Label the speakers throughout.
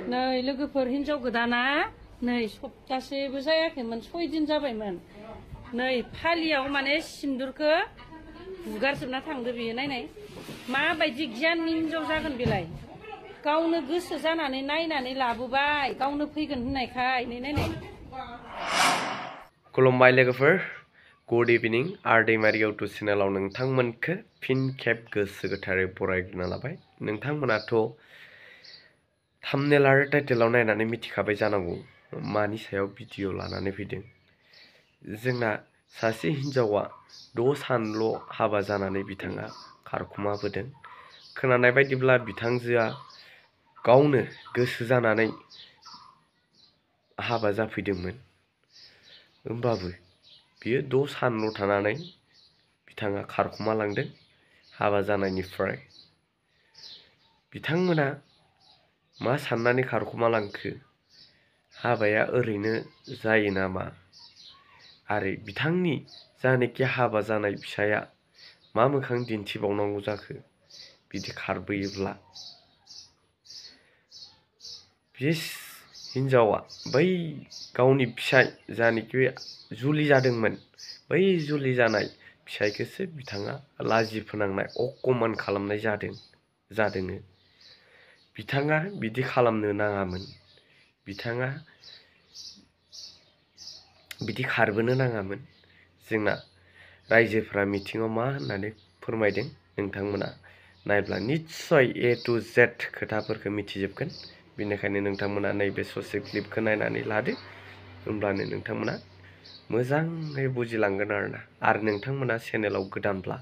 Speaker 1: नै लोगोफोर हिनजाव गोदाना नै सप्तासेबो जायाखैमोन 6 दिन जाबायमोन नै फालियाव माने सिन्दुरखौ हुगारजोबना थांदो बियो नायनाय माबायदि गियाननि हिनजाव जागोन बेलाय गावनो गोसो जानानै नायनानै लाबोबाय गावनो फैगोन होननायखाय नै नायनाय
Speaker 2: खुलुमबाय लोगोफोर गुड इभिनिं आरदैमारि इउटुब चेनेलाव नोंथांमोनखौ फिन खेब गोसो गोथारै बरायग्रोना लाबाय नोंथांमोनाथ' थाम्बनेल आरो टाइटेलाव नायनानै मिथिखाबाय जानांगौ मानि सायाव भिडिअ लानानै फैदों जोंना सासे हिनजावा 6 सानल' हाबा जानानै बिथाङा खारखुमाबोदों खोनानाय बायदिब्ला बिथांजोआ गावनो गोसो जानानै हाबा जाफैदोंमोन होमबाबो बियो 6 सानल' थानानै बिथाङा खारखुमा लांदों हाबा जानायनिफ्राय बिथांमोना मा साननानै खारखुमा लांखो हाबाया ओरैनो जायो नामा आरो बिथांनि जानेखि हाबा जानाय फिसाया मा मोखां दिन्थिबावनांगौ जाखो बिदि खारबोयोब्ला बे हिनजावा बै गावनि फिसाय जानेखि जुलि जादोंमोन बै जुलि जानाय फिसायखौसो बिथाङा लाजि फोनांनाय अकमान खालामनाय जादों बिथाङा बिदि खालामनो नाङामोन बिथाङा बिदि खारबोनो नाङामोन जोंना रायजोफोरा मिथिङाव मा होननानै फोरमायदों नोंथांमोना नायब्ला निस्सय A to Z खोथाफोरखौ मिथिजोबगोन बेनिखायनो नोंथांमोना नैबे ससे क्लिपखौ नायनानै लादो होमब्लानो नोंथांमोना मोजाङै बुजिलांगोन आरो नोंथांमोना चेनेलाव गोदानब्ला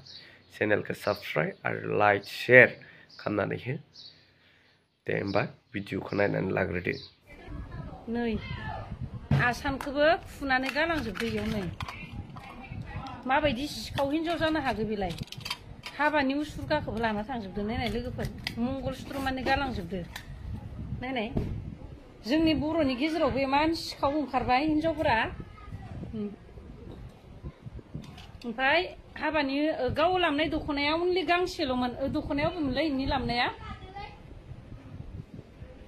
Speaker 2: चेनेलखौ साबस्क्राइब आरो लाइक शेयार खालामनानै हो दे होमबा भिडिअखौ नायनानै लाग्रोदो
Speaker 1: नै आसानखौबो फुनानै गालांजोबदो इयाव नै माबायदि सिखाव हिनजाव जानो हागौ बेलाय हाबानि उसुरगाखौबो लाना थांजोबदो नायनाय लोगोफोर मंगलसूत्र माने गालांजोबदो नायनाय जोंनि बर'नि गेजेरावबो इमान सिखाव ओंखारबाय हिनजावफोरा ओमफ्राय हाबानि गाव लामनाय दख'नाया अनलि गांसेल'मोन दख'नाया बबेमोनलाय इनि लामनाया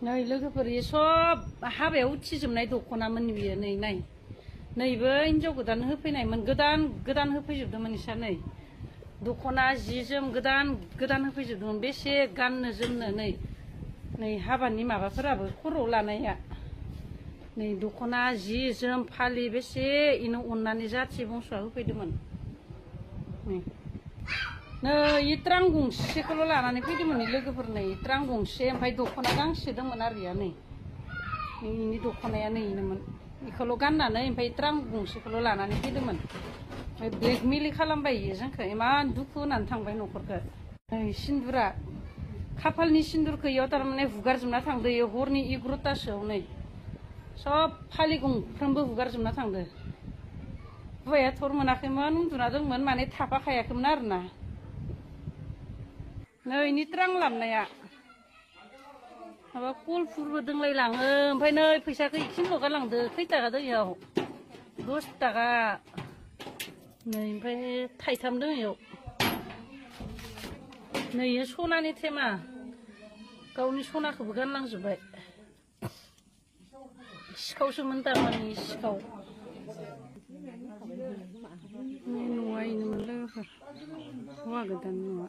Speaker 1: नै लोगोफोर इयो सब हाबायाव उथिजोबनाय दख'नामोन बियो नै नाय नैबो हिनजाव गोदान होफैनायमोन गोदान होफैजोबदोंमोन इसा नै दख'ना जि जोम गोदान होफैजोबदोंमोन बेसे गाननो जोमनो नै हाबानि माबाफोराबो खर'आव लानाया नै दख'ना जि जोम फालि बेसे इनो अननानै जाथि बंस'आ होफैदोंमोन नै ट्रां गंसेखौल' लानानै फैदोंमोन लोगोफोर नै ट्रां गंसे ओमफ्राय दख'ना गांसे दंमोन आरो इया नै इनि दख'नाया नै इनोमोन बेखौल' गाननानै ओमफ्राय ट्रां गंसेखौल' लानानै फैदोंमोन ओमफ्राय ब्लेकमेलि खालामबाय इयो जोंखौ इमान दुखु होनानै थांबाय न'खरखौ नै सिन्दुरा खाफालनि सिन्दुरखौ इयाव थारमाने हुगारजोबना थांदो इयो हरनि 11टासोआव नै सब फालि गंफ्रोमबो हुगारजोबना थांदो हौवाया थर मोनाखैमोन उन्दुना दंमोन माने थाफाखायाखैमोन आरोना नै इनि ट्रां लाबनाया माबा कलफुरबो दोंलायलाङो ओमफ्राय नै फैसाखौ इखिनिल' गालांदो खै थाखा दं इयाव 10 थाखा नै ओमफ्राय थाइथाम दं इयाव नै इयो सनानि थेमा गावनि सनाखौबो गानलांजोब्बाय सिखावसोमोन थारमाने सिखाव न'आ इनोमोन लोगोफोर हौवा गोदाननि न'आ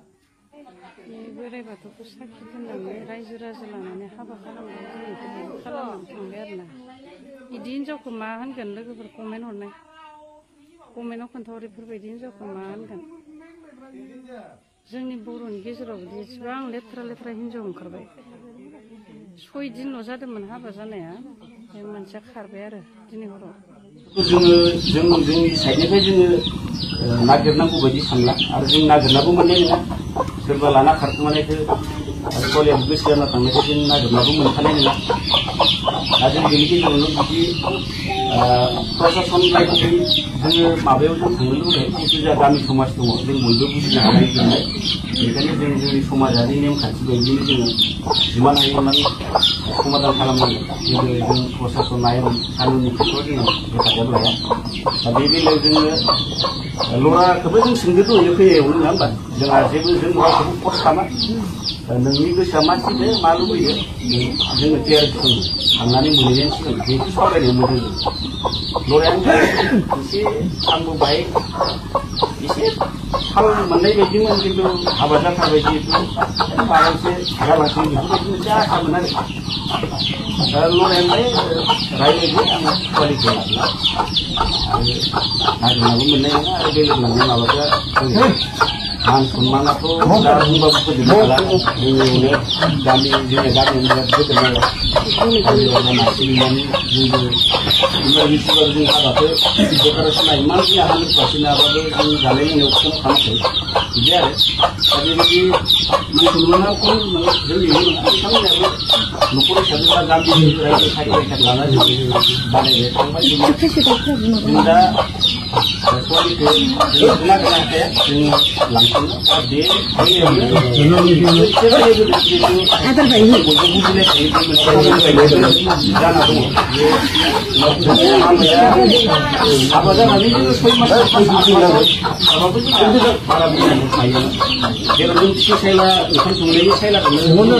Speaker 1: बोराइ बाथौखौ साखि दोननानै रायजो राजा लानानै हाबा खालामनाय खालामनानै थांबाय आरोना बिदि हिनजावखौ मा होनगोन लोगोफोर कमेन्ट हरनाय कमेन्टआव खोन्थाहर बेफोरबायदि हिनजावखौ मा होनगोन जोंनि बर'नि गेजेराव बिदि एसेबां लेथ्रा हिनजाव ओंखारबाय 6 दिनल' जादोंमोन हाबा जानाया मोनसेया खारबाय आरो दिनै हराव
Speaker 3: जोंनि साइडनिफ्राय जोङो नागिरनांगौ बायदि सानला आरो जों नागिरनाबो मोननाय नङा सोरबा लाना खारखुमानायखौ आरो गलियाव गोसो जाना थांनायखौ जों नागिरनाबो मोनखानाय नङा दा जों बेनि गेजेरावनो बिदि प्रशासन बायदि जोङो माबायाव जों थांनो लुबैयो जिहेतु जोंहा गामि समाज दङ जों बयबो बुजिनो हानाय जोंलाय बेनिखायनो जों जोंनि समाजारि नेमखान्थि बायदिनो जोङो जिमान हायो इमान समाधान खालामनांगोन जेरै जों प्रशासन आयेन कानुननि खेथ्रआव जोङो हेफाजाब लाया दा बे बेलायाव जोङो लराखौबो जों सोंदो दहैनो फैनायावनो नङा होमबा जोंहा जेबो जों रावखौबो कर्स खालामा नोंनि गोसोआ मा थिनो मा लुबैयो जोङो थियारि थांनानै मोनहैनायनि सिगां बेखौ सावरायनो मोजां लरायानो एसे आंबो बाहाय एसे थाल मोननाय बायदिमोन खिन्थु हाबा जाथारबाय जिहेतु माबा मोनसे जालांसै बेफोरबायदि मोनसे आसामोन आरो लरायालाय रायज्लायदो आं कुवालिफाइ लाब्ला आरो नागिरनाबो मोननाय नङा आरो बेलेग लांनाय माबाफ्रा मान सन्मानाथ' दा बुंबाबो फोजोबनो हाला जोंनि अनेक गामि जोंनि गामियानो बिराद गोदोर नालाय हाजिरा मानसि लिंनानै जोंबो इमारजेन्सिबाबो जों हाबाखौ सरकारासो नायो मा जोंहा 100% नाबाबो जों जानाय लोंनायाव खम खालामसै बिदि आरो दा बेबायदि मान सन्मानाखौ जोंनिल' नङा बिथांमोनाबो न'खर हिसाबै बा गामिनि रायजो सायख'नाय लानानै बानायबाय थांबाय जों दा कुवालिखौ जों नागिरनो हाखाया जोङो लांफिनो दा बे बेलायावनो बयबो बुजिलाय थायो बे मोनसे जाना दङ हाबा जानानै जोङो 6 मास 5 मास हाबाबो जोंहा बारा बुजिनांगौ थायो जेराव जों फिसा सायला ओंखाम संनायनि सायलाखौनो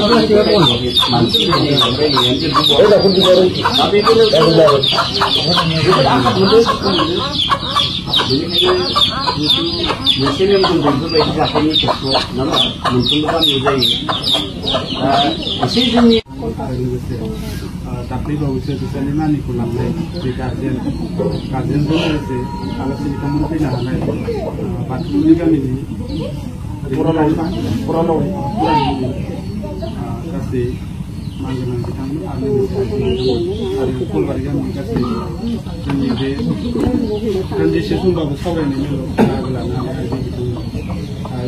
Speaker 3: मानसि रायलायनायानो दा बे बेलायाव जोबोद आघात मोनदों बेनिखायनो मोनसे नेम दं बेफोरबायदि जाथायनि खेथ्रआव नङा मोनफ्रोमबो गामियाव जायो दा एसे जोंनि
Speaker 4: लोगोसे दाख्लै बावैसो बिसोरनि मानिखौ लांनाय बे गार्जेनजों लोगोसे आलासि बिथांमोन फैनो हानाय बाथौनि गामिनि गासै मानगोनां बिथांमोन आरो कलबारि गामिनि गासै जोंनि बे दान्दिसे समबाबो सावरायनायनि बाहागो लानो हानाय बिथांमोन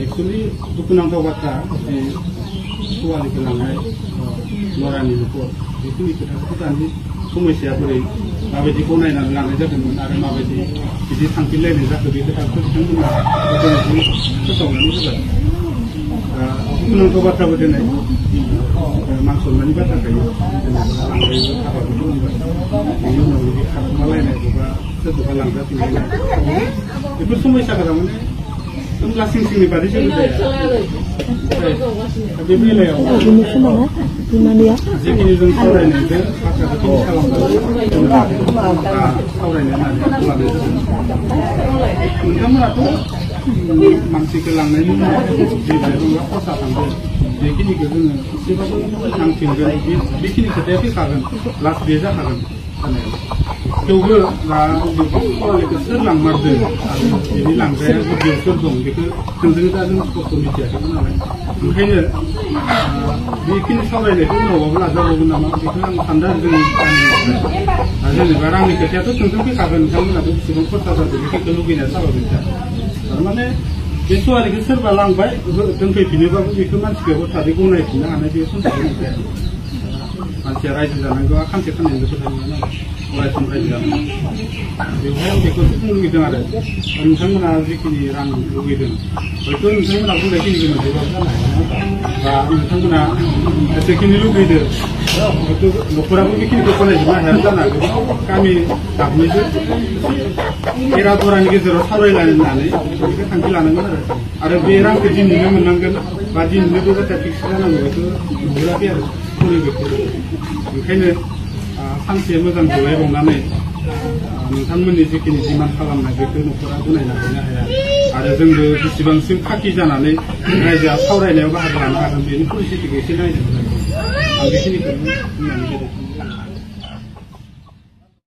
Speaker 4: एक्सुवेलि दुखुनांथाव बाथ्रा जे सवालिखौ लांनाय लरानि न'खर बेखिनि खोथाखौ दानि समस्याया बोरै माबायदि गनायनानै लानाय जादोंमोन आरो माबायदि बिदि थांफिनलायनाय जाखो बे खोथाखौ बिथांमोना फोसावनानै होबाय दुखुनांथाव बाथ्राबो दिनै मान सन्माननि बाथ्रा थायो लांबायबो हाबाखौ खालामबाय बेनि उनाव बिदि खारखोमालायनाय बा सोरखौबा लांजाफिनलायनाय बेफोर समस्याफोरा माने होमब्ला सिंनि बादै जेबो जाया बे बेलायाव जिखिनि जों सावरायनायजों बाथ्राखौ सावरायनो होननानै लानाय जादों नोंथांमोनाथ' मानसिखौ लांनायनि उनाव जि माइरंआ खरसा थांगोन बेखिनिखौ जोङो एसेबाबो नांफिनगोन बेखिनि खोथाया फैखागोन लास्ट बे जाखागोन थेवबो दा फरायनायखौ सोर लांमारदों आरो बेनि लांग्राया गुदियाव सोर दं बेखौ थोंजोङै दा जों स्पष्ट मिथियाखैमोन नालाय ओंखायनो बेखिनि सावरायनायखौ उनावबाबो लाजाबावगोन नामा बेखौ आं सानदों आरो जोंनि गामिनिफ्राय जेनेबा रांनि खोथायाथ' थोंजों फैखागोन नोंथांमोनाथ' बेसेबां खरसा जादों बेखौ लुगैनाया जाबा बिथा थारमाने बे सवारिखौ सोरबा लांबाय दोनफैफिनोबाबो बेखौ मानसिखौ हथारै गनायफिननो हानाय बे संसार नंखाया मानसिया रायजो जानांगौआ खानसे खाननैनिल' खोथा नङा नालाय अरायसम रायजो जानांगौ बेवहाय आं बेखौसो बुंनो लुगैदों आरो नोंथांमोना जिखिनि रां लुगैदों हयथ' नोंथांमोना बुंनायखिनिखौ मोनजोबाबो जानो हाया बा नोंथांमोना जेसेखिनि लुगैदों हयथ' न'खराबो बेखिनिखौ गनायजोबनो हाया जानो हागौ गामि गाबनैजों एरा दरानि गेजेराव सावरायलायनानै बेखौ थांखि लानांगोन आरो बे रांखौ दिनैनो मोननांगोन बा दिनैनो बे बाथ्राया फिक्स जानांगौ बेखौ नुहुराखै आरो परिबेखखौ ओंखायनो सानसे मोजां जलायबावनानै नोंथांमोननि जिखिनि डिमान्ड खालामनाय बेखौ न'खरा गनायना होनो हाया आरो जोंबो बेसेबांसिम खाखि जानानै रायजोआ सावरायनायाव बाहागो लानो हागोन बेनि पलिसिटिखौ एसे नायनो आं बेखिनिखौनो बुंनानै